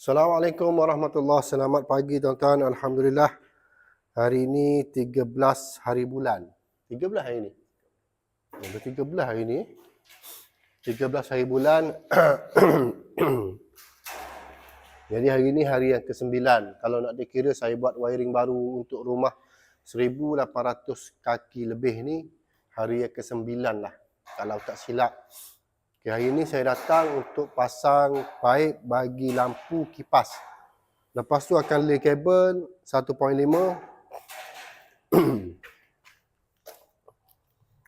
Assalamualaikum warahmatullahi. Selamat pagi tuan-tuan. Alhamdulillah. Hari ini 13 hari bulan. 13 hari ini. Ada 13 hari ini. 13 hari bulan. Jadi hari ini hari yang ke-9. Kalau nak dikira saya buat wiring baru untuk rumah 1800 kaki lebih ni, hari yang ke-9 lah. Kalau tak silap. Okay, hari ini saya datang untuk pasang paip bagi lampu kipas. Lepas tu akan lay kabel 1.5.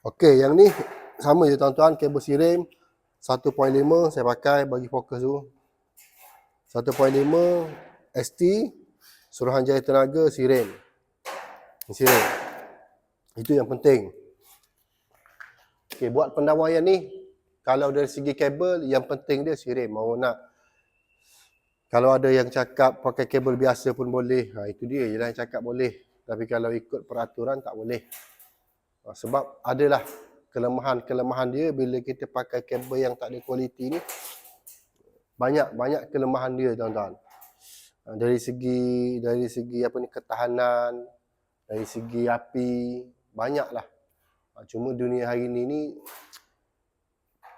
Okey, yang ni sama je tuan-tuan, kabel sirim 1.5 saya pakai bagi fokus tu. 1.5 ST Suruhanjaya Tenaga sirim. Sirim. Itu yang penting. Okey, buat pendawaian ni kalau dari segi kabel yang penting dia sirim. Mau nak kalau ada yang cakap pakai kabel biasa pun boleh. Itu dia je lah yang cakap boleh. Tapi kalau ikut peraturan tak boleh. Sebab adalah kelemahan-kelemahan dia bila kita pakai kabel yang tak ada kualiti ni. Banyak kelemahan dia tuan-tuan. Dari segi apa ni, ketahanan, dari segi api, banyaklah. Cuma dunia hari ni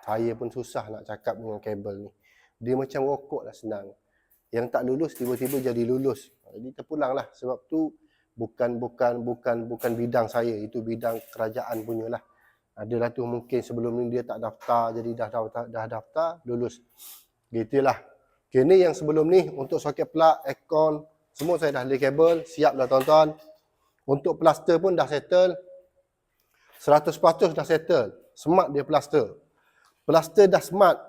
saya pun susah nak cakap dengan kabel ni. Dia macam rokok lah, senang. Yang tak lulus tiba-tiba jadi lulus. Jadi terpulanglah. Sebab tu bukan bidang saya, itu bidang kerajaan punya lah. Adalah tu mungkin sebelum ni dia tak daftar, jadi dah daftar, lulus. Gitulah. Okay, ni yang sebelum ni untuk soket plug, aircon, semua saya dah lay kabel, siap dah tuan-tuan. Untuk plaster pun dah settle. 100% dah settle. Smart dia plaster. Plaster dah smart.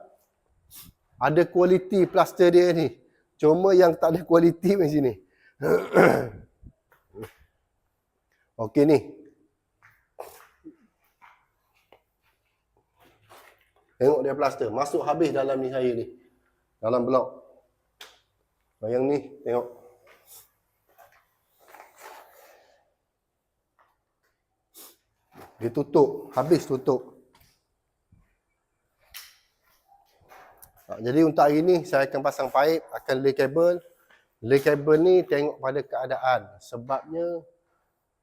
Ada kualiti plaster dia ni. Cuma yang tak ada kualiti macam sini. Okey ni. Tengok dia plaster. Masuk habis dalam ni saya ni. Dalam blok. Yang ni tengok. Dia tutup. Habis tutup. Jadi untuk hari ni saya akan pasang paip, akan lay kabel. Lay kabel ni tengok pada keadaan. Sebabnya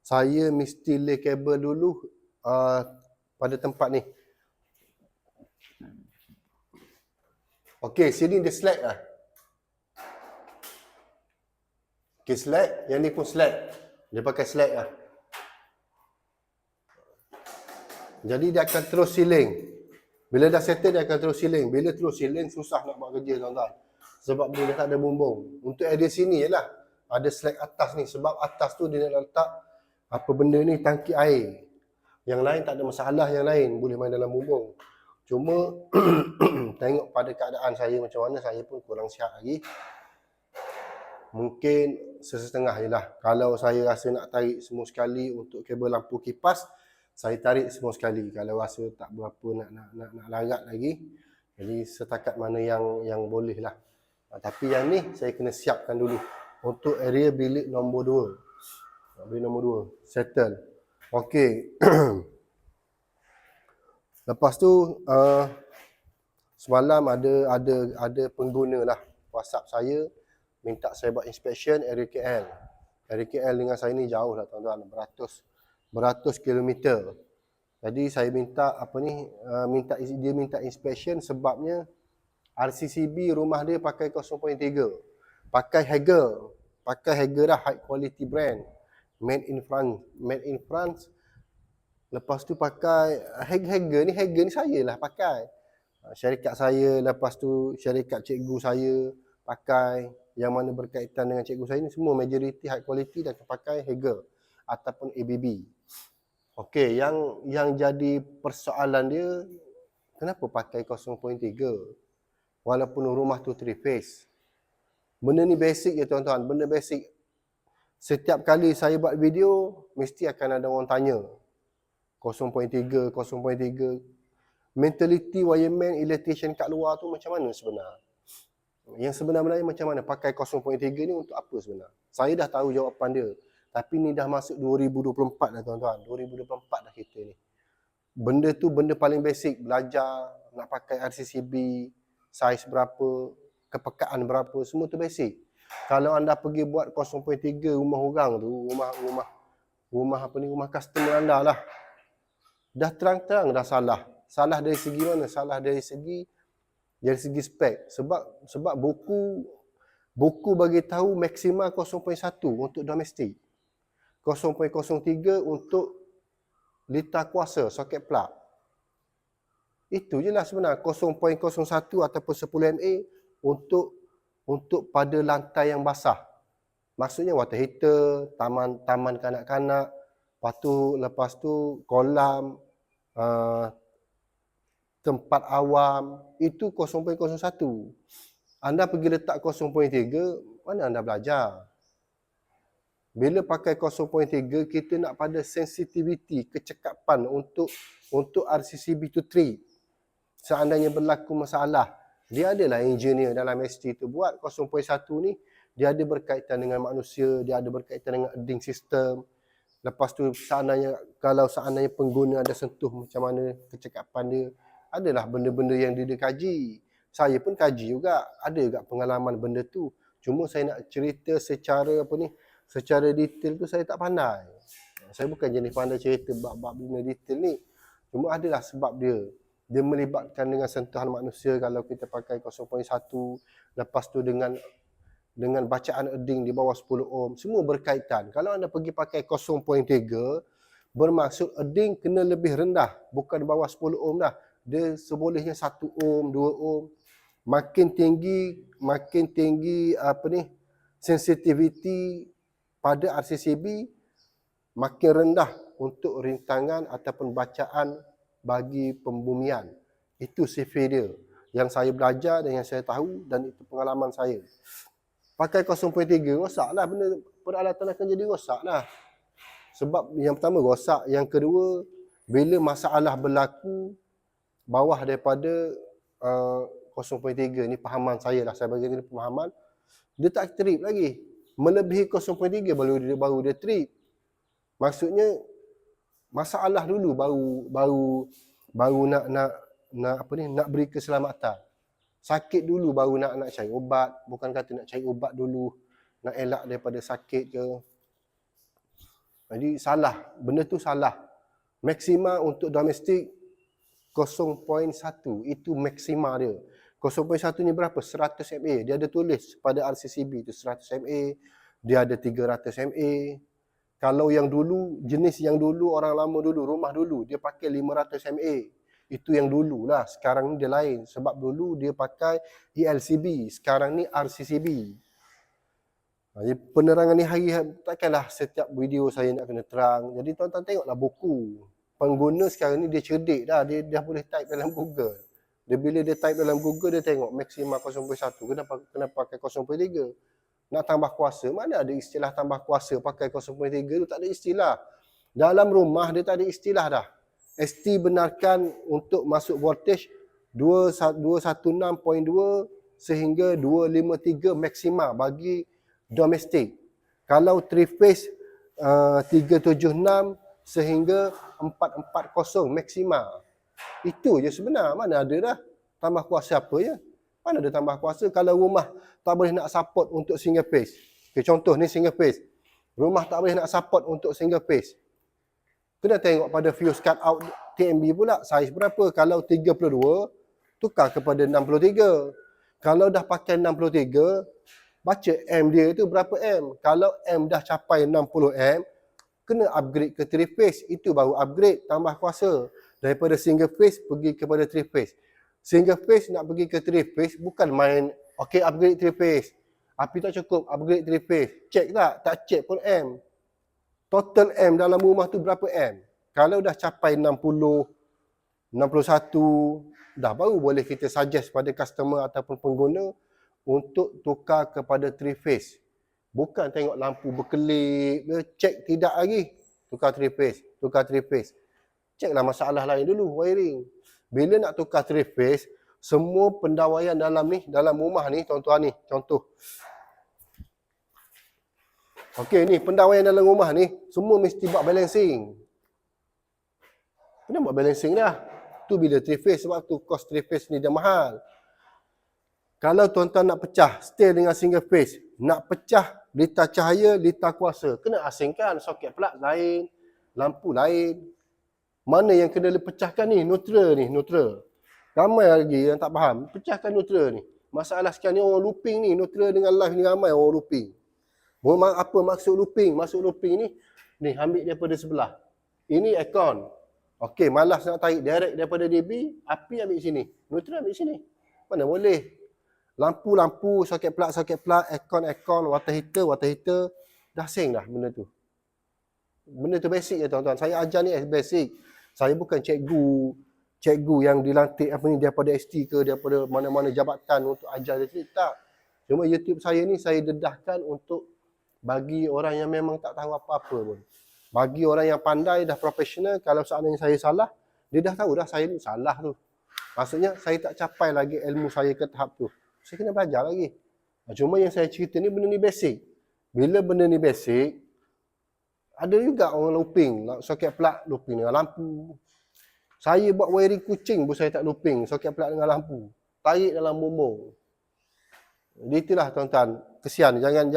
saya mesti lay kabel dulu pada tempat ni. Okey, sini dia slack lah. Okey, slack. Yang ni pun slack. Dia pakai slack lah. Jadi dia akan terus siling. Bila dah settle dia akan terus siling. Bila terus siling susah nak buat kerja tuan-tuan. Sebab dia tak ada bumbung. Untuk area sini je lah. Ada slack atas ni. Sebab atas tu dia nak letak apa benda ni, tangki air. Yang lain tak ada masalah, yang lain boleh main dalam bumbung. Cuma tengok pada keadaan saya macam mana, saya pun kurang sihat lagi. Mungkin sesetengah je lah. Kalau saya rasa nak tarik semua sekali untuk kabel lampu kipas, saya tarik semua sekali. Kalau rasa tak berapa nak larat lagi, jadi setakat mana yang boleh lah. Tapi yang ni saya kena siapkan dulu untuk area bilik nombor 2. Bilik nombor 2 settle. Okey. Lepas tu semalam ada pengguna lah WhatsApp saya minta saya buat inspection area KL. Area KL dengan saya ni jauh lah tuan-tuan, beratus kilometer. Jadi saya minta dia minta inspection sebabnya RCCB rumah dia pakai 0.3. Pakai Hager lah, high quality brand. Made in France. Lepas tu pakai Hager ni saya lah pakai. Syarikat saya, lepas tu syarikat cikgu saya pakai, yang mana berkaitan dengan cikgu saya ni semua majoriti high quality dan pakai Hager ataupun ABB. Okey, yang jadi persoalan dia, kenapa pakai 0.3 walaupun rumah tu 3 phase. Benda ni basic je tuan-tuan, benda basic. Setiap kali saya buat video mesti akan ada orang tanya 0.3. Mentality wireman electrician kat luar tu macam mana sebenarnya? Yang sebenarnya macam mana pakai 0.3 ni untuk apa sebenarnya? Saya dah tahu jawapan dia. Tapi ni dah masuk 2024 dah tuan-tuan. 2024 dah kita ni. Benda tu benda paling basic. Belajar nak pakai RCCB, saiz berapa, kepekaan berapa, semua tu basic. Kalau anda pergi buat 0.3 rumah orang tu, rumah customer anda lah, dah terang-terang dah salah. Salah dari segi mana? Salah dari segi spek. Sebab buku bagi tahu maksimal 0.1 untuk domestik. 0.03 untuk litar kuasa, soket plug. Itu je lah sebenarnya. 0.01 ataupun 10 mA untuk pada lantai yang basah. Maksudnya water heater, taman kanak-kanak, lepas tu kolam, tempat awam, itu 0.01. Anda pergi letak 0.3, mana anda belajar? Bila pakai 0.3, kita nak pada sensitivity, kecekapan untuk RCCB to trip. Seandainya berlaku masalah, dia adalah engineer dalam ST tu buat 0.1 ni, dia ada berkaitan dengan manusia, dia ada berkaitan dengan earding system. Lepas tu kalau seandainya pengguna ada sentuh macam mana kecekapan dia, adalah benda-benda yang dia kaji. Saya pun kaji juga, ada juga pengalaman benda tu. Cuma saya nak cerita secara detail tu saya tak pandai. Saya bukan jenis pandai cerita bab-bab benda detail ni. Cuma adalah sebab dia melibatkan dengan sentuhan manusia kalau kita pakai 0.1, lepas tu dengan bacaan earding di bawah 10 ohm, semua berkaitan. Kalau anda pergi pakai 0.3, bermaksud earding kena lebih rendah, bukan di bawah 10 ohm dah. Dia sebolehnya 1 ohm, 2 ohm. Makin tinggi sensitivity pada RCCB, makin rendah untuk rintangan ataupun bacaan bagi pembumian. Itu sifir dia yang saya belajar dan yang saya tahu, dan itu pengalaman saya. Pakai 0.3 rosaklah, benda peralatan akan jadi rosaklah. Sebab yang pertama rosak, yang kedua bila masalah berlaku bawah daripada 0.3 ni, pahaman saya lah, saya bagi ni pemahaman, dia tak trip lagi. Melebihi 0.3 baru dia trip. Maksudnya masalah dulu baru nak beri keselamatan. Sakit dulu baru nak cari ubat, bukan kata nak cari ubat dulu nak elak daripada sakit ke. Jadi salah, benda tu salah. Maksima untuk domestik 0.1, itu maksima dia. 0.1 ni berapa? 100 mA. Dia ada tulis pada RCCB tu 100 mA, dia ada 300 mA. Kalau yang dulu, jenis yang dulu, orang lama dulu, rumah dulu, dia pakai 500 mA. Itu yang dulu lah. Sekarang ni dia lain. Sebab dulu dia pakai ELCB. Sekarang ni RCCB. Jadi penerangan ni takkanlah setiap video saya nak kena terang. Jadi tuan-tuan tengoklah buku. Pengguna sekarang ni dia cerdik dah. Dia dah boleh type dalam Google. Bila dia type dalam Google, dia tengok maksimal 0.1. Kenapa pakai 0.3? Nak tambah kuasa. Mana ada istilah tambah kuasa pakai 0.3 tu? Tak ada istilah. Dalam rumah dia tak ada istilah dah. ST benarkan untuk masuk voltage 216.2 sehingga 253 maksima bagi domestik. Kalau 3 phase 376 sehingga 440 maksima. Itu je sebenar. Mana ada dah tambah kuasa apa ya? Mana ada tambah kuasa kalau rumah tak boleh nak support untuk single phase. Okay, contoh ni single phase. Rumah tak boleh nak support untuk single phase. Kena tengok pada fuse cut out TMB pula. Saiz berapa? Kalau 32, tukar kepada 63. Kalau dah pakai 63, baca M dia tu berapa M. Kalau M dah capai 60 M, kena upgrade ke 3 phase. Itu baru upgrade, tambah kuasa. Daripada single phase pergi kepada 3 phase. Single phase nak pergi ke 3 phase, bukan main, okay upgrade 3 phase. Api tak cukup, upgrade 3 phase. Check tak? Tak check pun M. Total M dalam rumah tu berapa M? Kalau dah capai 60, 61, dah baru boleh kita suggest pada customer ataupun pengguna untuk tukar kepada 3 phase. Bukan tengok lampu berkelip, check tidak lagi. Tukar 3 phase, tukar 3 phase. Checklah masalah lain dulu, wiring. Bila nak tukar 3 phase, semua pendawaian dalam rumah ni, tuan-tuan ni, contoh. Okey, ni pendawaian dalam rumah ni, semua mesti buat balancing. Kena buat balancing dah. Tu bila 3 phase, sebab tu kos 3 phase ni dah mahal. Kalau tuan-tuan nak pecah, stay dengan single phase. Nak pecah lita cahaya, lita kuasa. Kena asingkan soket plug lain, lampu lain. Mana yang kena pecahkan ni? Neutral ni, neutral. Ramai lagi yang tak faham. Pecahkan neutral ni. Masalah sekarang ni orang looping ni, neutral dengan live ni ramai orang looping. Apa maksud looping? Maksud looping ni ambil daripada sebelah. Ini aircon. Okey, malas nak tarik direct daripada DB, api ambil sini. Neutral ambil sini. Mana boleh? Lampu, soket plug, aircon, water heater, dah sing dah benda tu. Benda tu basic je tuan-tuan. Saya ajar ni basic. Saya bukan cikgu yang dilantik daripada ST ke, daripada mana-mana jabatan untuk ajar dia. Tak. Cuma YouTube saya ni saya dedahkan untuk bagi orang yang memang tak tahu apa-apa pun. Bagi orang yang pandai, dah profesional, kalau seandainya saya salah, dia dah tahu dah saya ni salah tu. Maksudnya saya tak capai lagi ilmu saya ke tahap tu. Saya kena belajar lagi. Cuma yang saya cerita ni benda ni basic. Bila benda ni basic, ada juga orang looping, soket plug looping dengan lampu. Saya buat wiring kucing pun saya tak looping, soket plug dengan lampu. Tarik dalam bumbung. Itulah tuan-tuan, kesian. Jangan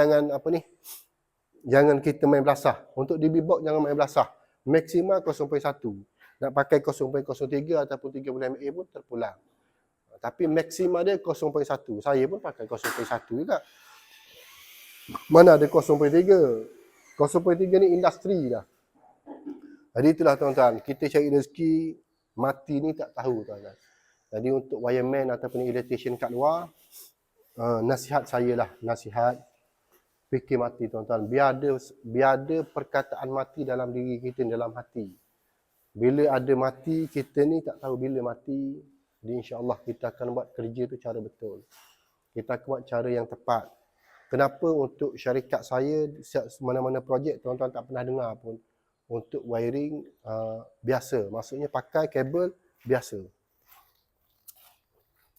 jangan kita main belasah. Untuk DB box jangan main belasah. Maksimal 0.1. Nak pakai 0.03 ataupun 30 mA pun terpulang. Tapi maksimal dia 0.1. Saya pun pakai 0.1 juga. Mana ada 0.3. 0.3 ni industri dah. Jadi itulah tuan-tuan, kita cari rezeki, mati ni tak tahu tuan-tuan. Jadi untuk wireman ataupun electrician kat luar, nasihat saya lah, nasihat fikir mati tuan-tuan. Biar ada perkataan mati dalam diri kita, dalam hati. Bila ada mati, kita ni tak tahu bila mati. Jadi insya-Allah kita akan buat kerja tu cara betul. Kita akan buat cara yang tepat. Kenapa untuk syarikat saya, mana-mana projek tuan-tuan tak pernah dengar pun. Untuk wiring biasa. Maksudnya pakai kabel biasa.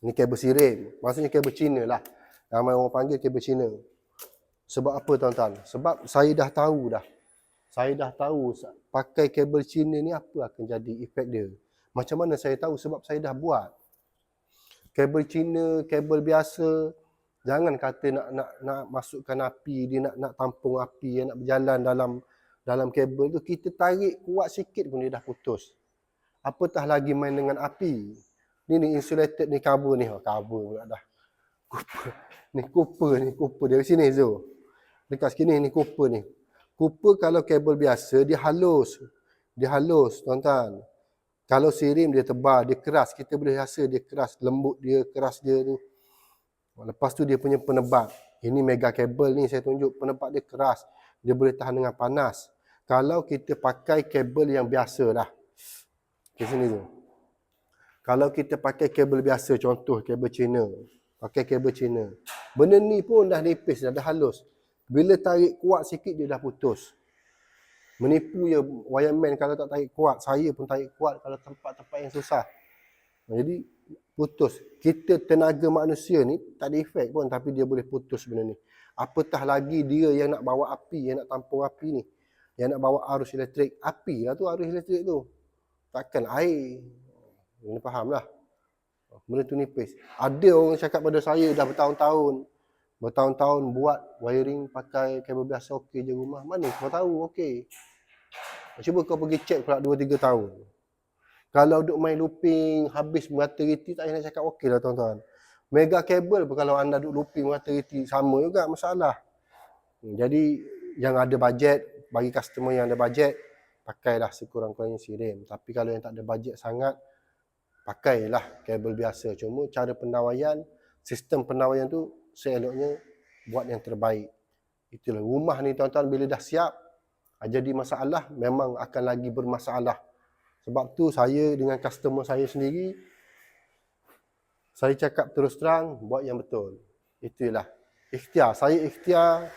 Ini kabel sirim. Maksudnya kabel Cina lah. Ramai orang panggil kabel Cina. Sebab apa tuan-tuan? Sebab saya dah tahu dah. Saya dah tahu pakai kabel Cina ni apa akan jadi efek dia. Macam mana saya tahu? Sebab saya dah buat. Kabel Cina, kabel biasa. Jangan kata nak masukkan api, dia nak tampung api, nak berjalan dalam kabel tu, kita tarik kuat sikit pun dia dah putus. Apatah lagi main dengan api. Ni insulated ni cover ni, cover pula dah. Cooper dari sini Zo. Dekat sini ni cooper ni. Cooper kalau kabel biasa dia halus. Dia halus tuan-tuan. Kalau sirim dia tebal, dia keras. Kita boleh rasa dia keras, lembut dia, keras dia tu. Lepas tu dia punya penebat. Ini mega kabel ni saya tunjuk. Penebat dia keras. Dia boleh tahan dengan panas. Kalau kita pakai kabel yang biasa lah. Di sini tu. Kalau kita pakai kabel biasa, contoh kabel Cina. Pakai kabel Cina. Benda ni pun dah nipis, dah halus. Bila tarik kuat sikit dia dah putus. Menipu je wireman kalau tak tarik kuat. Saya pun tarik kuat kalau tempat-tempat yang susah. Jadi putus. Kita tenaga manusia ni tak ada efek pun tapi dia boleh putus benda ni. Apatah lagi dia yang nak bawa api, yang nak tampung api ni. Yang nak bawa arus elektrik. Api lah tu arus elektrik tu. Takkan air. Ini faham lah. Benda tu nipis. Ada orang cakap pada saya dah bertahun-tahun buat wiring pakai kabel biasa okey je rumah. Mana kau tahu okey. Cuba kau pergi check pula 2-3 tahun. Kalau duk main looping, habis merata-reti, tak payah nak cakap okey lah tuan-tuan. Mega kabel pun kalau anda duk looping merata-reti, sama juga masalah. Jadi, yang ada bajet, bagi customer yang ada bajet, pakailah sekurang-kurangnya sirim. Tapi kalau yang tak ada bajet sangat, pakailah kabel biasa. Cuma cara pendawaian, sistem pendawaian tu, seeloknya buat yang terbaik. Itulah rumah ni tuan-tuan bila dah siap, jadi masalah, memang akan lagi bermasalah. Sebab tu saya dengan customer saya sendiri, saya cakap terus terang, buat yang betul. Itulah. Ikhtiar. Saya ikhtiar,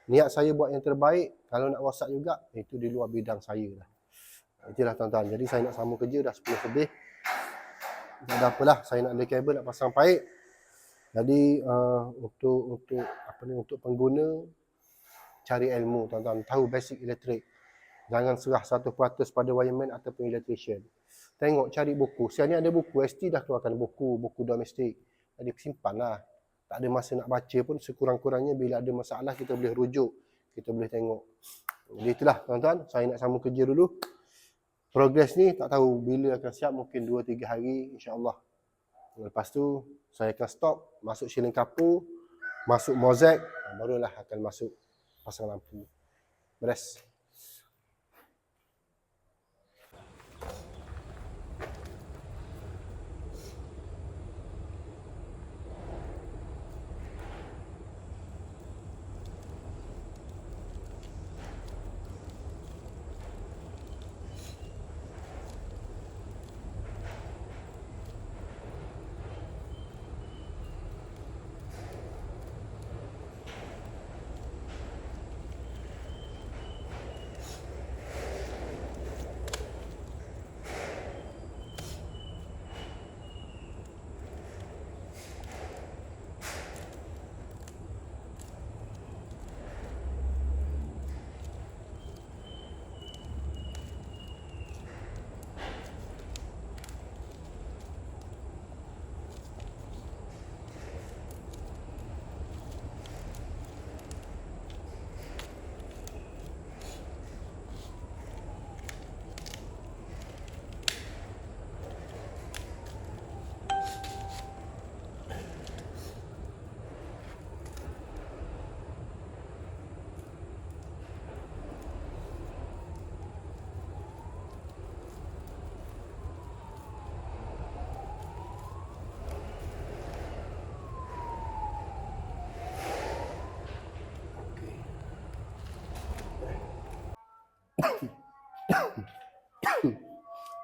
niat saya buat yang terbaik. Kalau nak rosak juga, itu di luar bidang saya lah. Itulah tuan-tuan. Jadi saya nak sambung kerja dah 10 lebih. Tak ada apalah, saya nak lay kabel, nak pasang paip. Jadi untuk pengguna, cari ilmu tuan-tuan. Tahu basic elektrik. Jangan serah 100% pada wireman ataupun electrician. Tengok, cari buku. Sekarang ni ada buku. ST dah keluarkan buku domestik. Jadi simpanlah. tak ada masa nak baca pun, sekurang-kurangnya bila ada masalah kita boleh rujuk, kita boleh tengok. Jadi itulah tuan-tuan, saya nak sambung kerja dulu. Progres ni tak tahu bila akan siap, mungkin 2-3 hari insya-Allah. Lepas tu saya akan stop, masuk shielding kapur, masuk mosaic, barulah akan masuk pasang lampu. Beres.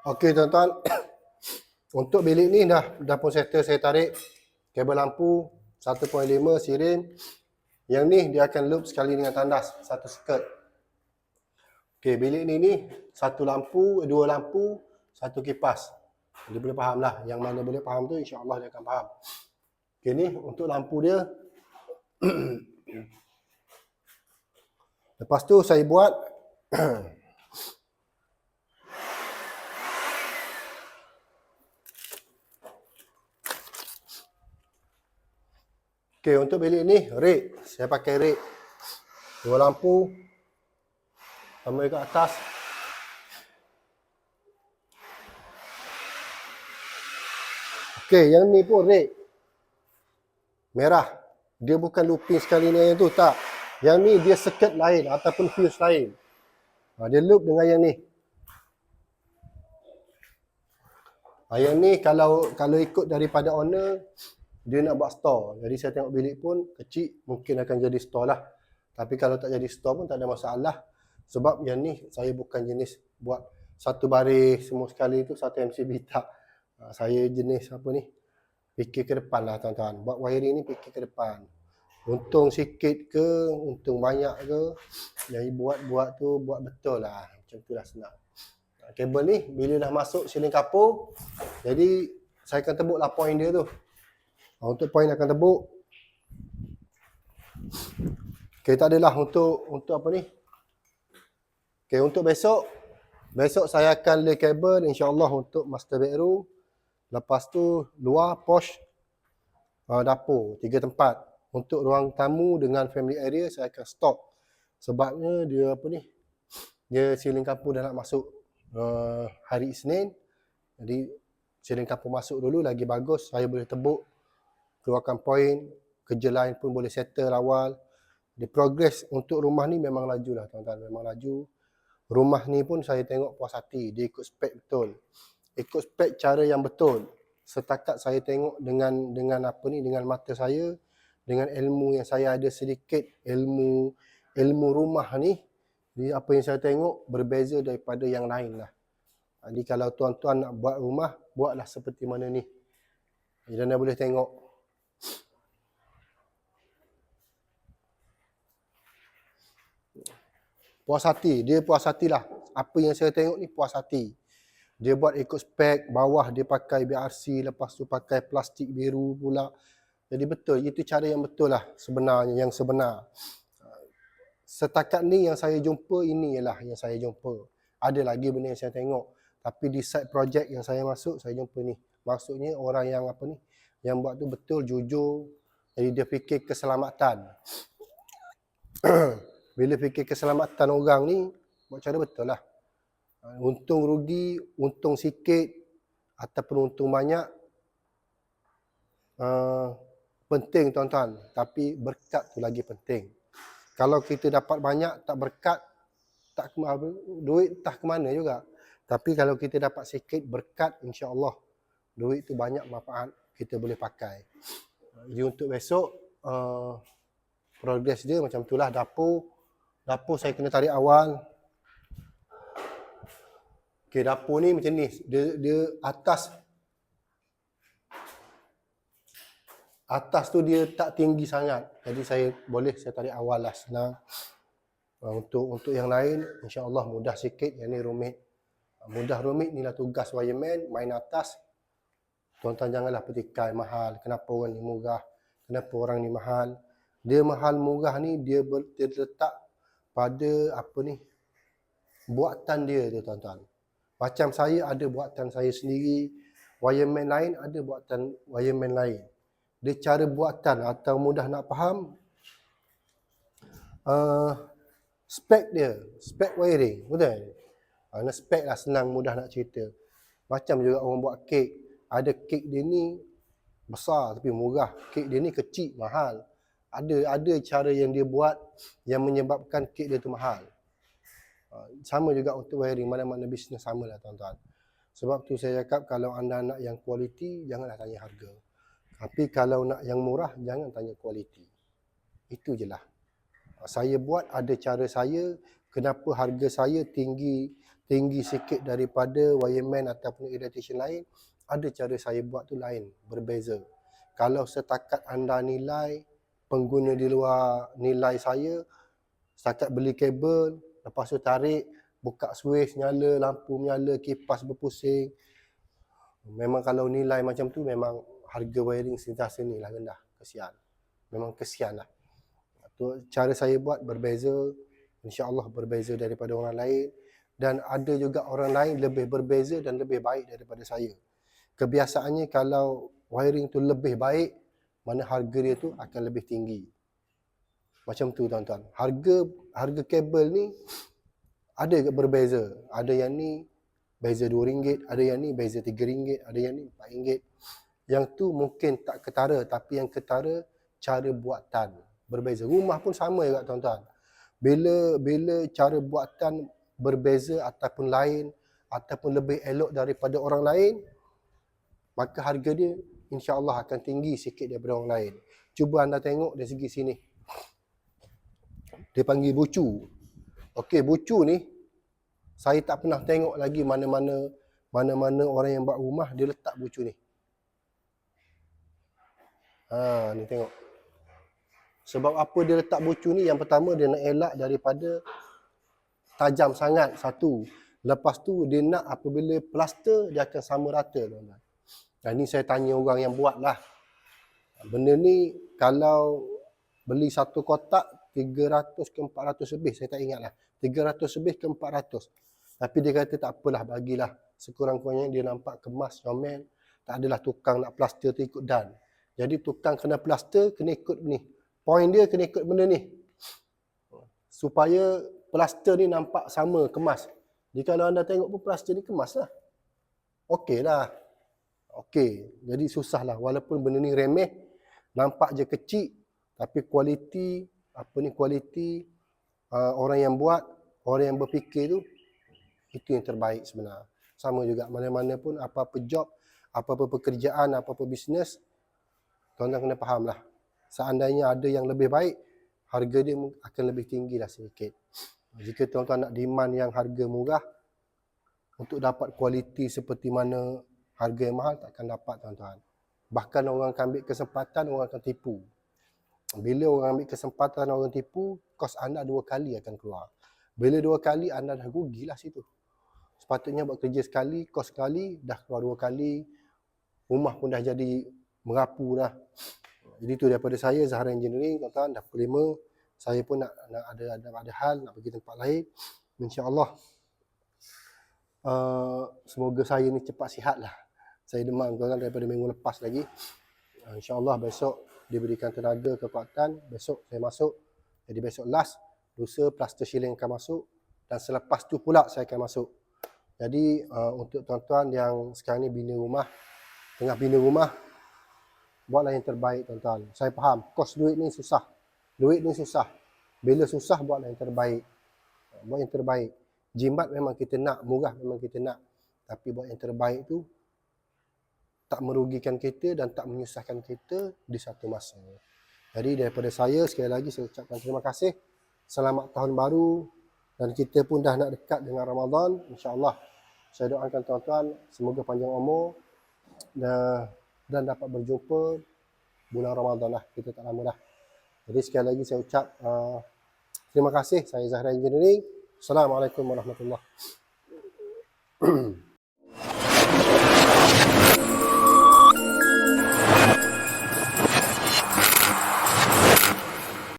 Okey tuan-tuan, untuk bilik ni dah pun settle, saya tarik kabel lampu 1.5 sirin. Yang ni dia akan loop sekali dengan tandas, satu skirt. Okey, bilik ni satu lampu, dua lampu, satu kipas. Dia boleh faham lah, yang mana boleh faham tu insya-Allah dia akan faham. Okey, ni untuk lampu dia. Lepas tu saya buat okey, untuk bilik ni red, saya pakai red. Dua lampu sama dekat atas. Okey, yang ni pun red. Merah. Dia bukan looping sekali dengan yang tu, tak. Yang ni dia circuit lain ataupun fuse lain. Dia loop dengan yang ni. Yang ni kalau ikut daripada owner, dia nak buat store. Jadi saya tengok bilik pun kecil, mungkin akan jadi store lah. Tapi kalau tak jadi store pun tak ada masalah. Sebab yang ni saya bukan jenis buat satu baris semua sekali tu satu MCB, tak. Saya jenis apa ni, fikir ke depan lah tuan-tuan. Buat wiring ni fikir ke depan. Untung sikit ke, untung banyak ke, yang buat tu buat betul lah. Macam tu lah senang. Kabel ni bila dah masuk shielding kapur, jadi saya akan tebuk lah point dia tu. Untuk point akan tebuk. Okay, tak adalah untuk apa ni. Okay, untuk besok saya akan lay kabel insya-Allah untuk master bedroom. Lepas tu luar posh dapur, 3 tempat. Untuk ruang tamu dengan family area saya akan stop. Sebabnya dia apa ni, dia shielding kapur dah nak masuk hari Isnin. Jadi shielding kapur masuk dulu lagi bagus, saya boleh tebuk, keluarkan point, kerja lain pun boleh settle awal. Di progress untuk rumah ni memang laju lah tuan-tuan, memang laju. Rumah ni pun saya tengok puas hati, dia ikut spek betul. Ikut spek cara yang betul. Setakat saya tengok dengan apa ni, dengan mata saya, dengan ilmu yang saya ada sedikit, ilmu rumah ni, apa yang saya tengok berbeza daripada yang lain lah. Jadi kalau tuan-tuan nak buat rumah, buatlah seperti mana ni. Dan anda boleh tengok. Puas hati, dia puas hatilah. Apa yang saya tengok ni puas hati. Dia buat ikut spek, bawah dia pakai BRC, lepas tu pakai plastik biru pula. Jadi betul, itu cara yang betul lah sebenarnya, yang sebenar. Setakat ni yang saya jumpa, ini ialah yang saya jumpa. Ada lagi benda yang saya tengok. Tapi di side project yang saya masuk, saya jumpa ni. Maksudnya orang yang apa ni, yang buat tu betul, jujur. Jadi dia fikir keselamatan. Bila fikir keselamatan orang ni, buat cara betul lah. Untung rugi, untung sikit ataupun untung banyak, penting tuan-tuan. Tapi berkat tu lagi penting. Kalau kita dapat banyak, tak berkat, tak duit entah ke mana juga. Tapi kalau kita dapat sikit berkat, insya-Allah duit tu banyak manfaat kita boleh pakai. Jadi untuk besok, progres dia macam itulah. Dapur saya kena tarik awal. Okey, dapur ni macam ni. Dia atas tu dia tak tinggi sangat. Jadi saya tarik awal lah, senang. Untuk yang lain, insya-Allah mudah sikit. Yang ni rumit. Mudah rumit inilah tugas wireman, main atas. Tuan-tuan janganlah petikai mahal. Kenapa orang ni murah? Kenapa orang ni mahal? Dia mahal murah ni dia terletak pada buatan dia tu tuan-tuan. Macam saya ada buatan saya sendiri, wireman lain ada buatan wireman lain. Dia cara buatan atau mudah nak faham, spek dia, spek wiring, betul? Spek lah, senang mudah nak cerita. Macam juga orang buat kek, ada kek dia ni besar tapi murah, kek dia ni kecil mahal. Ada cara yang dia buat yang menyebabkan kek dia tu mahal. Sama juga untuk wiring, mana-mana bisnes samalah tuan-tuan. Sebab tu saya cakap kalau anda nak yang kualiti, janganlah tanya harga. Tapi kalau nak yang murah, jangan tanya kualiti. Itu je lah. Saya buat ada cara saya, kenapa harga saya tinggi sikit daripada wireman ataupun electrician lain, ada cara saya buat tu lain, berbeza. Kalau setakat anda nilai, pengguna di luar nilai saya, setakat beli kabel, lepas tu tarik, buka switch, nyala, lampu menyala, kipas berpusing. Memang kalau nilai macam tu, memang harga wiring sentiasa ni lah rendah. Kesian. Memang kesian lah. Cara saya buat berbeza, insya-Allah berbeza daripada orang lain. Dan ada juga orang lain lebih berbeza dan lebih baik daripada saya. Kebiasaannya kalau wiring tu lebih baik, mana harga dia tu akan lebih tinggi. Macam tu tuan-tuan. Harga kabel ni ada berbeza. Ada yang ni beza RM2, ada yang ni beza RM3, ada yang ni RM4. Yang tu mungkin tak ketara, tapi yang ketara cara buatan berbeza. Rumah pun sama juga tuan-tuan. Bila cara buatan berbeza ataupun lain ataupun lebih elok daripada orang lain, maka harga dia insya-Allah akan tinggi sikit daripada orang lain. Cuba anda tengok dari segi sini. Dia panggil bucu. Okey, bucu ni saya tak pernah tengok lagi mana-mana orang yang buat rumah dia letak bucu ni. Ni tengok. Sebab apa dia letak bucu ni? Yang pertama dia nak elak daripada tajam sangat, satu. Lepas tu dia nak apabila plaster dia akan sama rata tuan-tuan. Ni saya tanya orang yang buat lah. Benda ni kalau beli satu kotak 300 ke 400 lebih, saya tak ingat lah. 300 lebih ke 400. Tapi dia kata tak apalah, bagilah. Sekurang-kurangnya dia nampak kemas, comel. Tak adalah tukang nak plaster tu ikut dan. Jadi tukang kena plaster, kena ikut ni. Point dia kena ikut benda ni. Supaya plaster ni nampak sama, kemas. Jadi kalau anda tengok pun plaster ni kemas lah. Okey lah. Okey. Jadi susah lah. Walaupun benda ni remeh, nampak je kecil, tapi kualiti, orang yang buat, orang yang berfikir tu, itu yang terbaik sebenarnya. Sama juga mana-mana pun, apa-apa job, apa-apa pekerjaan, apa-apa bisnes, tuan-tuan kena faham lah. Seandainya ada yang lebih baik, harga dia akan lebih tinggi lah sedikit. Jika tuan-tuan nak demand yang harga murah, untuk dapat kualiti seperti mana harga yang mahal, takkan dapat tuan-tuan. Bahkan orang akan ambil kesempatan, orang akan tipu. Bila orang ambil kesempatan, orang tipu, kos anda 2 kali akan keluar. Bila 2 kali, anda dah rugilah situ. Sepatutnya buat kerja sekali, kos sekali, dah keluar 2 kali, rumah pun dah jadi merapu dah. Jadi itu daripada saya, Zahra Engineering, tuan-tuan, dah pukul 5. Saya pun nak ada hal, nak pergi tempat lain. InsyaAllah, semoga saya ni cepat sihat lah. Saya demam tuan-tuan daripada minggu lepas lagi. InsyaAllah besok diberikan tenaga, kekuatan. Besok saya masuk. Jadi besok last, lusa plaster shilling akan masuk. Dan selepas tu pula saya akan masuk. Jadi untuk tuan-tuan yang sekarang ni bina rumah, tengah bina rumah, buatlah yang terbaik tuan-tuan. Saya faham, kos duit ni susah. Duit ni susah. Bila susah, buatlah yang terbaik. Buat yang terbaik. Jimat memang kita nak, murah memang kita nak. Tapi buat yang terbaik tu, tak merugikan kita dan tak menyusahkan kita di satu masa. Jadi daripada saya, sekali lagi saya ucapkan terima kasih. Selamat tahun baru. Dan kita pun dah nak dekat dengan Ramadan. InsyaAllah, saya doakan tuan-tuan, semoga panjang umur dan dapat berjumpa bulan Ramadan lah. Kita tak lama dah. Jadi sekali lagi saya ucap terima kasih. Saya Zahra Engineering. Assalamualaikum warahmatullahi wabarakatuh.